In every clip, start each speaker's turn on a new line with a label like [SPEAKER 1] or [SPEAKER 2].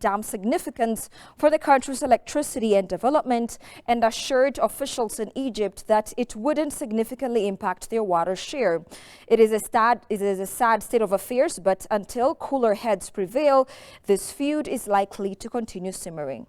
[SPEAKER 1] dam's significance for the country's electricity and development, and assured officials in Egypt that it wouldn't significantly impact their water share. It is a sad state of affairs, but until cooler heads prevail, this feud is likely to continue simmering.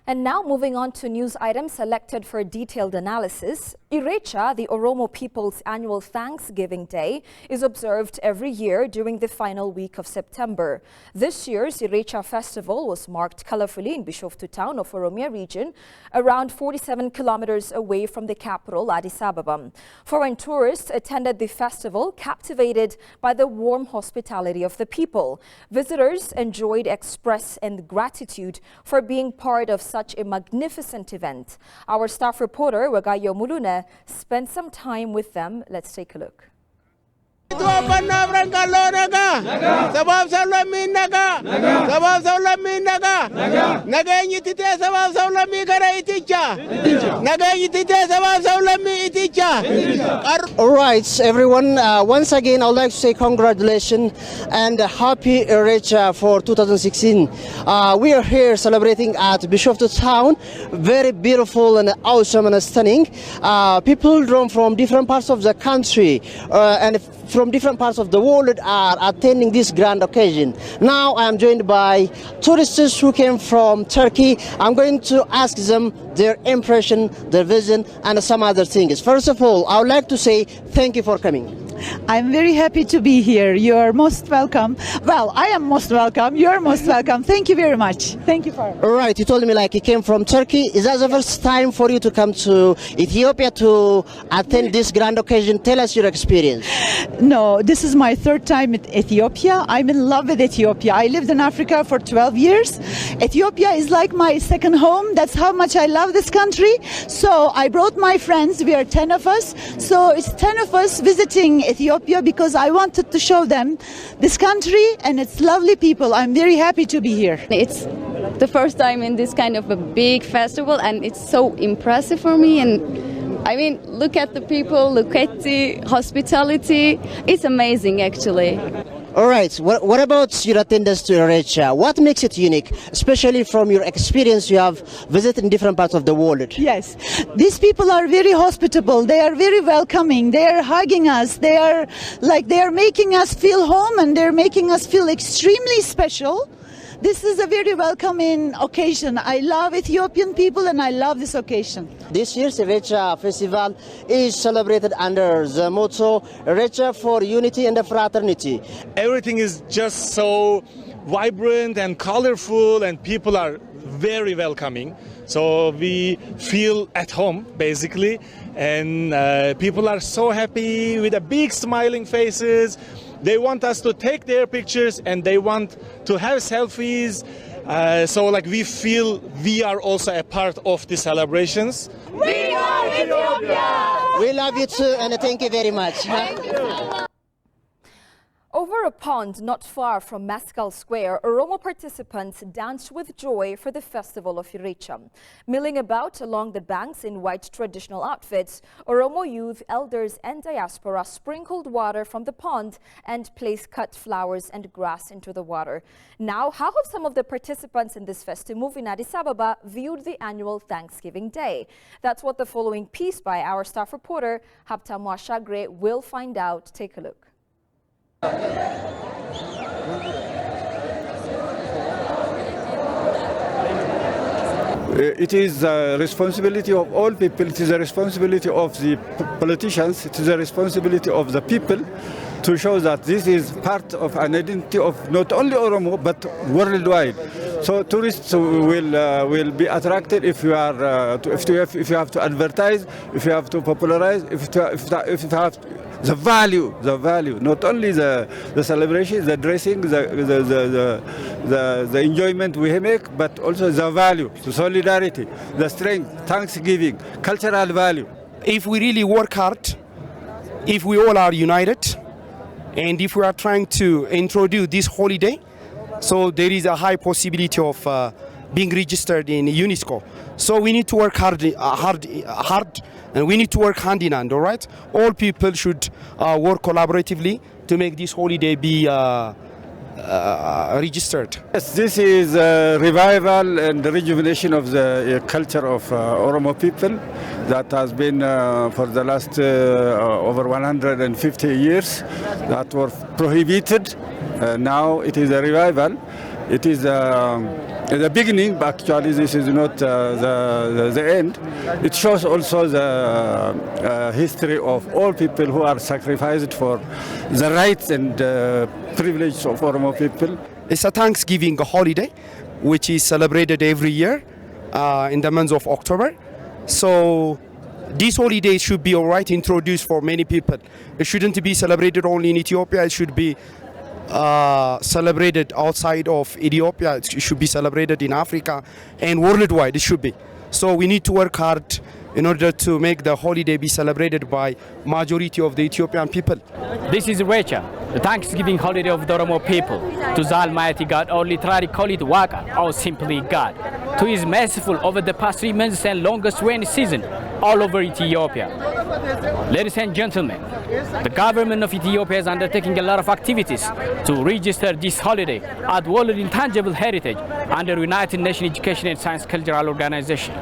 [SPEAKER 1] And now moving on to news items selected for detailed analysis. Irrecha, the Oromo people's annual Thanksgiving Day, is observed every year during the final week of September. This year's Irrecha festival was marked colorfully in Bishoftu town of Oromia region, around 47 kilometers away from the capital, Addis Ababa. Foreign tourists attended the festival, captivated by the warm hospitality of the people. Visitors enjoyed express and gratitude for being part of such a magnificent event. Our staff reporter, Wagayo Mulune, spent some time with them. Let's take a look.
[SPEAKER 2] All right, everyone. Once again, I would like to say congratulations and happy Irrecha for 2016. We are here celebrating at Bishoftu town. Very beautiful and awesome and stunning. People from different parts of the country and from different parts of the world are attending this grand occasion. Now I am joined by tourists who came from Turkey. I'm going to ask them their impression, their vision, and some other things. First of all, I would like to say thank you for coming.
[SPEAKER 3] I'm very happy to be here. You're most welcome. Well, I am most welcome. You're most welcome. Thank you very much. Thank you for.
[SPEAKER 2] All right, you told me like you came from Turkey. Is that the first time for you to come to Ethiopia to attend this grand occasion? Tell us your experience.
[SPEAKER 3] No, this is my third time in Ethiopia. I'm in love with Ethiopia. I lived in Africa for 12 years. Ethiopia is like my second home. That's how much I love this country. So I brought my friends. We are 10 of us. So it's 10 of us visiting Ethiopia because I wanted to show them this country and its lovely people. I'm very happy to be here.
[SPEAKER 4] It's the first time in this kind of a big festival, and it's so impressive for me. And I mean, look at the people, look at the hospitality. It's amazing, actually.
[SPEAKER 2] All right, what about your attendance to Irrecha? What makes it unique, especially from your experience you have visited in different parts of the world?
[SPEAKER 3] Yes, these people are very hospitable. They are very welcoming. They are hugging us. They are making us feel home, and they're making us feel extremely special. This is a very welcoming occasion. I love Ethiopian people and I love this occasion.
[SPEAKER 2] This year's Irrecha festival is celebrated under the motto Irrecha for Unity and Fraternity.
[SPEAKER 5] Everything is just so vibrant and colorful, and people are very welcoming. So we feel at home, basically, and people are so happy with the big smiling faces. They want us to take their pictures and they want to have selfies. So like we feel we are also a part of the celebrations.
[SPEAKER 6] We are Ethiopia!
[SPEAKER 2] We love you too, and thank you very much.
[SPEAKER 1] Over a pond not far from Mescal Square, Oromo participants danced with joy for the festival of Irrecha. Milling about along the banks in white traditional outfits, Oromo youth, elders and diaspora sprinkled water from the pond and placed cut flowers and grass into the water. Now, how have some of the participants in this festive move in Addis Ababa viewed the annual Thanksgiving Day? That's what the following piece by our staff reporter, Haptamu Ashagre, will find out. Take a look.
[SPEAKER 7] It is the responsibility of all people, it is the responsibility of the politicians, it is the responsibility of the people to show that this is part of an identity of not only Oromo but worldwide. So tourists will be attracted if you are if you have to advertise, if you have to popularize, if you have the value, not only the celebration, the dressing, the enjoyment we make, but also the value, the solidarity, the strength, thanksgiving, cultural value.
[SPEAKER 8] If we really work hard, if we all are united, and if we are trying to introduce this holiday, so there is a high possibility of being registered in UNESCO. So we need to work hard, and we need to work hand in hand, all right? All people should work collaboratively to make this holiday be registered.
[SPEAKER 7] Yes, this is a revival and rejuvenation of the culture of Oromo people that has been for the last over 150 years that were prohibited. Now it is a revival. It is the beginning, but actually this is not the end. It shows also the history of all people who are sacrificed for the rights and privileges of Oromo people.
[SPEAKER 8] It's a Thanksgiving holiday, which is celebrated every year in the month of October. So this holiday should be all right, introduced for many people. It shouldn't be celebrated only in Ethiopia. It should be celebrated outside of Ethiopia. It should be celebrated in Africa and worldwide. It should be. So we need to work hard in order to make the holiday be celebrated by majority of the Ethiopian people.
[SPEAKER 9] This is Irrecha, the Thanksgiving holiday of the Oromo people. To the Almighty God, or literally call it Waka, or simply God, who is merciful over the past 3 months and longest rainy season all over Ethiopia. Ladies and gentlemen, the government of Ethiopia is undertaking a lot of activities to register this holiday as World Intangible Heritage under United Nations Education and Science Cultural Organization.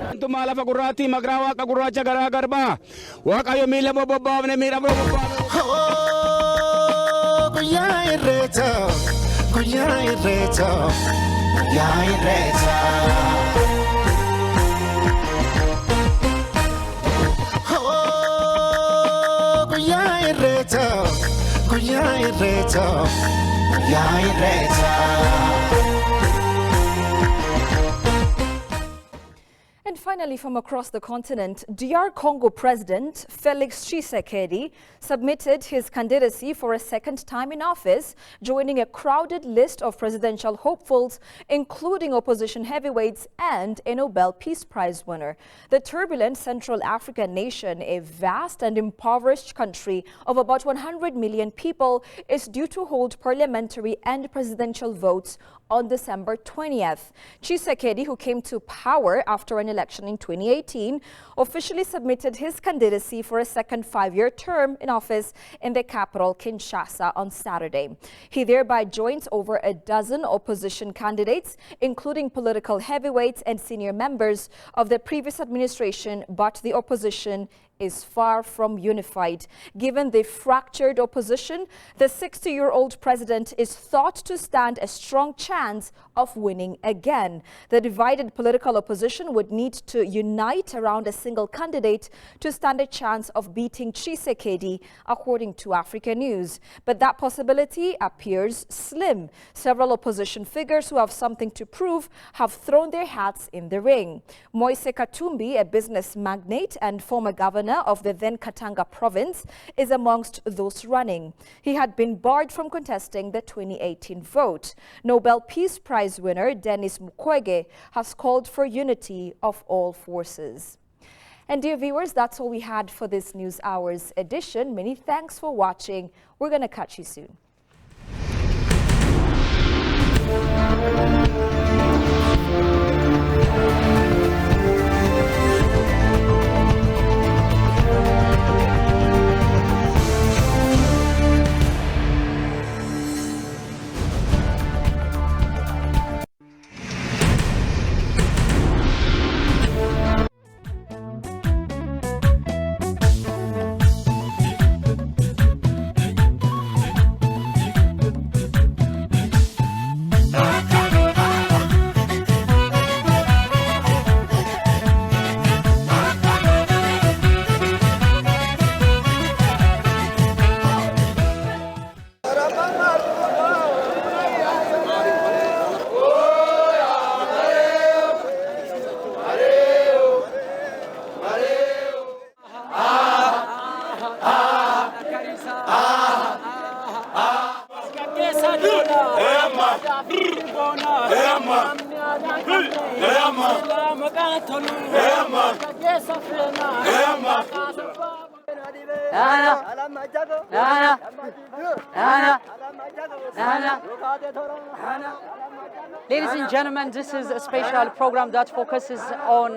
[SPEAKER 1] And finally, from across the continent, DR Congo President Felix Tshisekedi submitted his candidacy for a second time in office, joining a crowded list of presidential hopefuls, including opposition heavyweights and a Nobel Peace Prize winner. The turbulent Central African nation, a vast and impoverished country of about 100 million people, is due to hold parliamentary and presidential votes on December 20th. Tshisekedi, who came to power after an election in 2018, officially submitted his candidacy for a second 5-year term in office in the capital, Kinshasa, on Saturday. He thereby joins over a dozen opposition candidates, including political heavyweights and senior members of the previous administration, but the opposition is far from unified. Given the fractured opposition, the 60-year-old president is thought to stand a strong chance of winning again. The divided political opposition would need to unite around a single candidate to stand a chance of beating Tshisekedi, according to Africa News. But that possibility appears slim. Several opposition figures who have something to prove have thrown their hats in the ring. Moise Katumbi, a business magnate and former governor of the then Katanga province, is amongst those running. He had been barred from contesting the 2018 vote. Nobel Peace Prize winner Denis Mukwege has called for unity of all forces. And dear viewers, that's all we had for this News Hours edition. Many thanks for watching. We're going to catch you soon.
[SPEAKER 10] Ladies and gentlemen, this is a special program that focuses on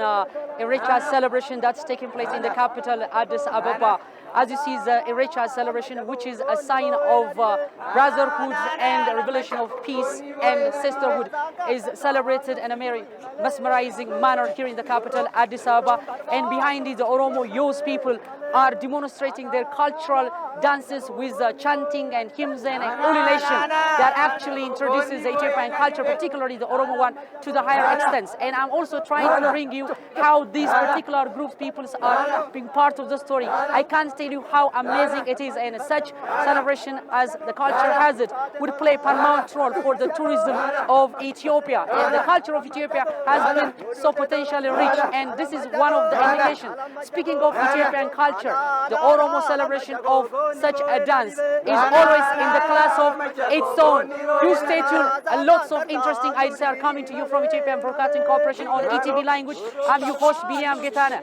[SPEAKER 10] Irrecha celebration that's taking place in the capital, Addis Ababa. As you see, the Irrecha celebration, which is a sign of brotherhood and revelation of peace and sisterhood, is celebrated in a very mesmerizing manner here in the capital, Addis Ababa. And behind it, the Oromo youth people are demonstrating their cultural dances with chanting and hymns and ululation that actually introduces the Ethiopian culture, particularly the Oromo one, to the higher extents. And I'm also trying to bring you how these particular group peoples are being part of the story. I can't tell you how amazing it is, and such celebration as the culture has it would play paramount role for the tourism of Ethiopia. And the culture of Ethiopia has been so potentially rich, and this is one of the indications. Speaking of Ethiopian culture, the Oromo celebration of such a dance is always in the class of its own. You stay tuned, and lots of interesting ideas are coming to you from Ethiopian Broadcasting Corporation on ETV language. I'm your host, Biliam Getana.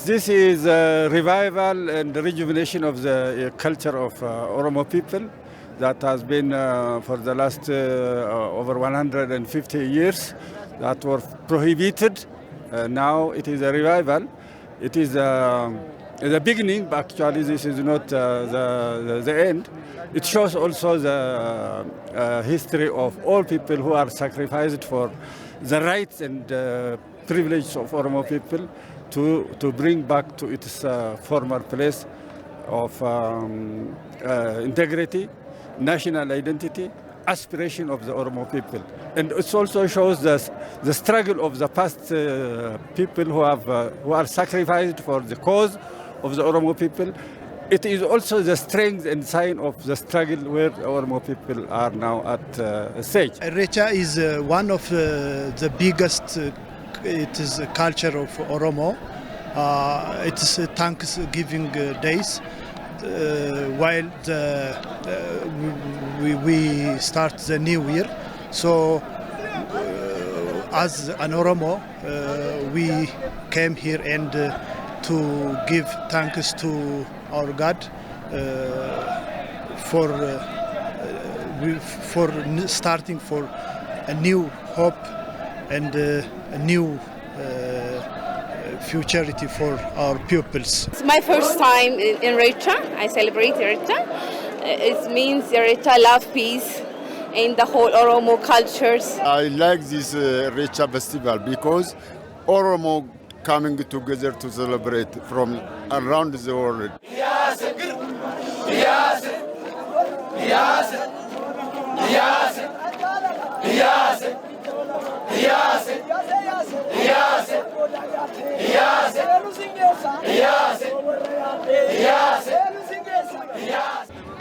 [SPEAKER 7] This is a revival and rejuvenation of the culture of Oromo people that has been for the last over 150 years that were prohibited. Now it is a revival. It is the beginning, but actually this is not the end. It shows also the history of all people who are sacrificed for the rights and privileges of Oromo people to bring back to its former place of integrity, national identity, aspiration of the Oromo people. And it also shows the struggle of the past people who are sacrificed for the cause of the Oromo people. It is also the strength and sign of the struggle where Oromo people are now at stage.
[SPEAKER 11] Irrecha is one of the biggest it is a culture of Oromo. It is Thanksgiving days. While we start the new year, so as an Oromo, we came here and to give thanks to our God for starting for a new hope and a new futurity for our pupils.
[SPEAKER 12] It's my first time in Irrecha. I celebrate Irrecha. It means Irrecha love peace in the whole Oromo cultures.
[SPEAKER 13] I like this Irrecha festival because Oromo coming together to celebrate from around the world.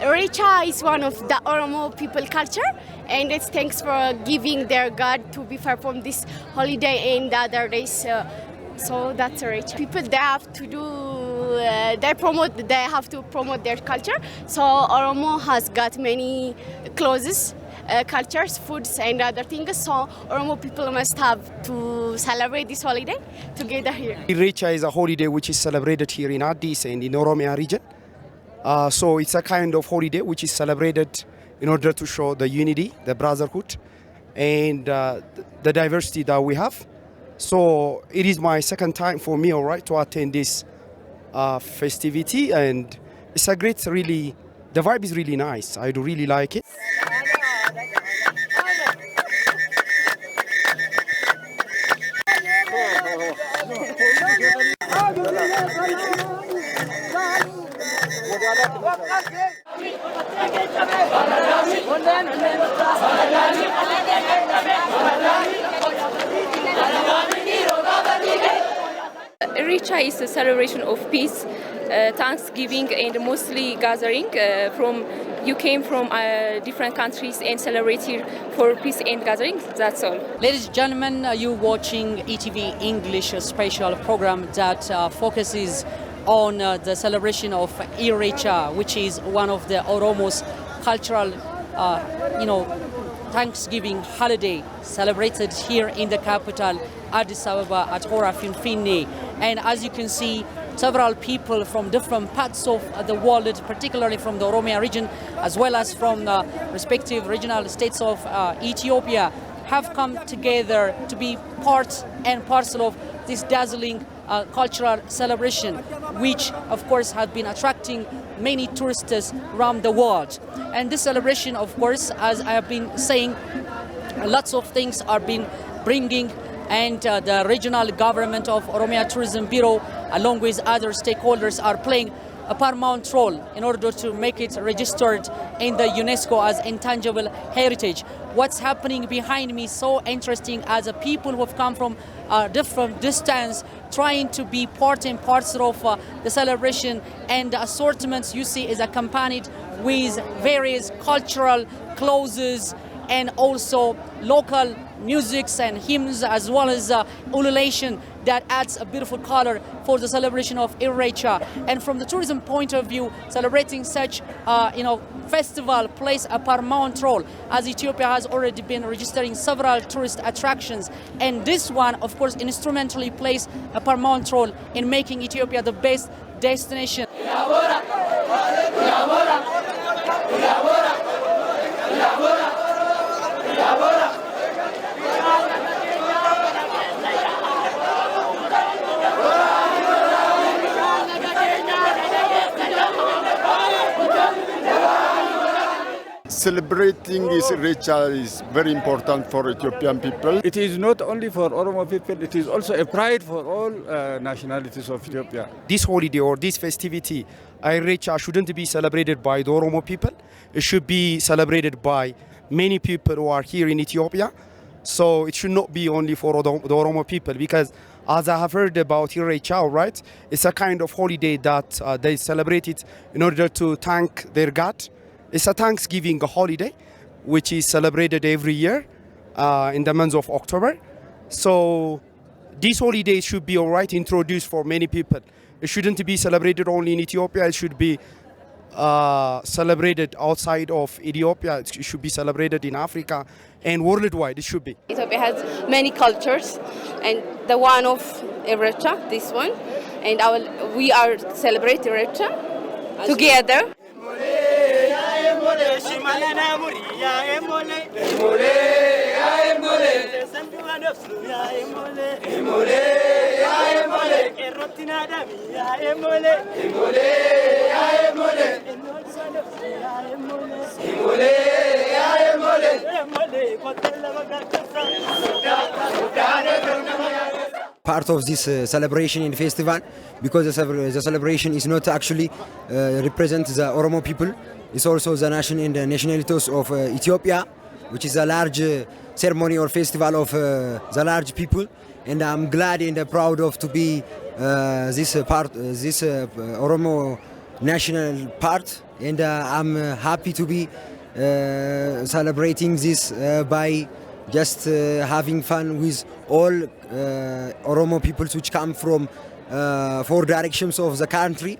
[SPEAKER 14] Irrecha is one of the Oromo people culture, and it's thanks for giving their God to be performed this holiday and the other days. So that's Irrecha. People they have to do, they have to promote their culture. So Oromo has got many clothes, cultures, foods, and other things. So Oromo people must have to celebrate this holiday together here.
[SPEAKER 8] Irrecha is a holiday which is celebrated here in Addis and in Oromia region. So it's a kind of holiday which is celebrated in order to show the unity, the brotherhood, and the diversity that we have. So it is my second time for me, all right, to attend this festivity, and it's a great, really, the vibe is really nice. I do really like it.
[SPEAKER 12] Irrecha is a celebration of peace, Thanksgiving, and mostly gathering you came from different countries and celebrate here for peace and gathering. That's all.
[SPEAKER 10] Ladies and gentlemen, you're watching ETV English special program that focuses on the celebration of Irrecha, which is one of the Oromo's cultural, Thanksgiving holiday celebrated here in the capital, Addis Ababa, at Hora Finfinne. And as you can see, several people from different parts of the world, particularly from the Oromia region, as well as from the respective regional states of Ethiopia, have come together to be part and parcel of this dazzling cultural celebration, which of course has been attracting many tourists around the world. And this celebration, of course, as I have been saying, lots of things are being bringing, and the regional government of Oromia Tourism Bureau, along with other stakeholders, are playing a paramount role in order to make it registered in the UNESCO as intangible heritage. What's happening behind me is so interesting, as a people who have come from different distance trying to be part and parcel of the celebration, and the assortments you see is accompanied with various cultural clothes and also local musics and hymns, as well as ululation that adds a beautiful color for the celebration of Irrecha. And from the tourism point of view, celebrating such festival plays a paramount role, as Ethiopia has already been registering several tourist attractions, and this one of course instrumentally plays a paramount role in making Ethiopia the best destination.
[SPEAKER 13] Celebrating this Irrecha is very important for Ethiopian people.
[SPEAKER 7] It is not only for Oromo people, it is also a pride for all nationalities of Ethiopia.
[SPEAKER 8] This holiday or this festivity, Irrecha, shouldn't be celebrated by the Oromo people. It should be celebrated by many people who are here in Ethiopia. So it should not be only for the Oromo people, because as I have heard about Irrecha, right, it's a kind of holiday that they celebrate it in order to thank their God. It's a Thanksgiving holiday, which is celebrated every year in the month of October. So this holiday should be introduced for many people. It shouldn't be celebrated only in Ethiopia. It should be celebrated outside of Ethiopia. It should be celebrated in Africa and worldwide. It should be.
[SPEAKER 12] Ethiopia has many cultures, and the one of Irrecha, this one, and we are celebrating Irrecha together.
[SPEAKER 15] Part of this celebration and festival, because the celebration is not actually represent the Oromo people. It's also the nation and the nationalities of Ethiopia, which is a large ceremony or festival of the large people. And I'm glad and proud of to be this Oromo national part. And I'm happy to be celebrating this by just having fun with all Oromo peoples which come from 4 directions of the country.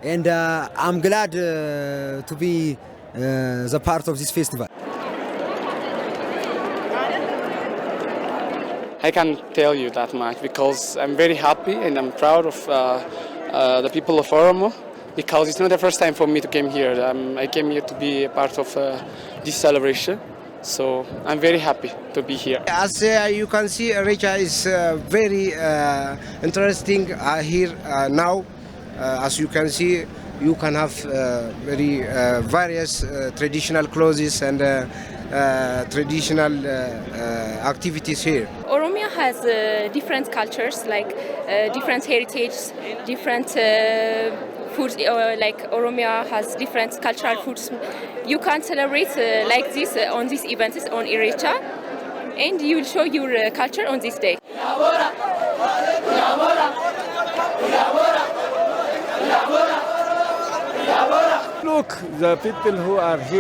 [SPEAKER 15] And I'm glad to be the part of this festival.
[SPEAKER 16] I can't tell you that much, because I'm very happy and I'm proud of the people of Oromo, because it's not the first time for me to come here. I came here to be a part of this celebration, so I'm very happy to be here.
[SPEAKER 17] As you can see, Irrecha is very interesting here now. As you can see, you can have very various traditional clothes and traditional activities here.
[SPEAKER 12] Oromia has different cultures, like different heritage, different foods, like Oromia has different cultural foods. You can celebrate like this on these events on Irrecha, and you will show your culture on this day.
[SPEAKER 7] Look, the people who are here.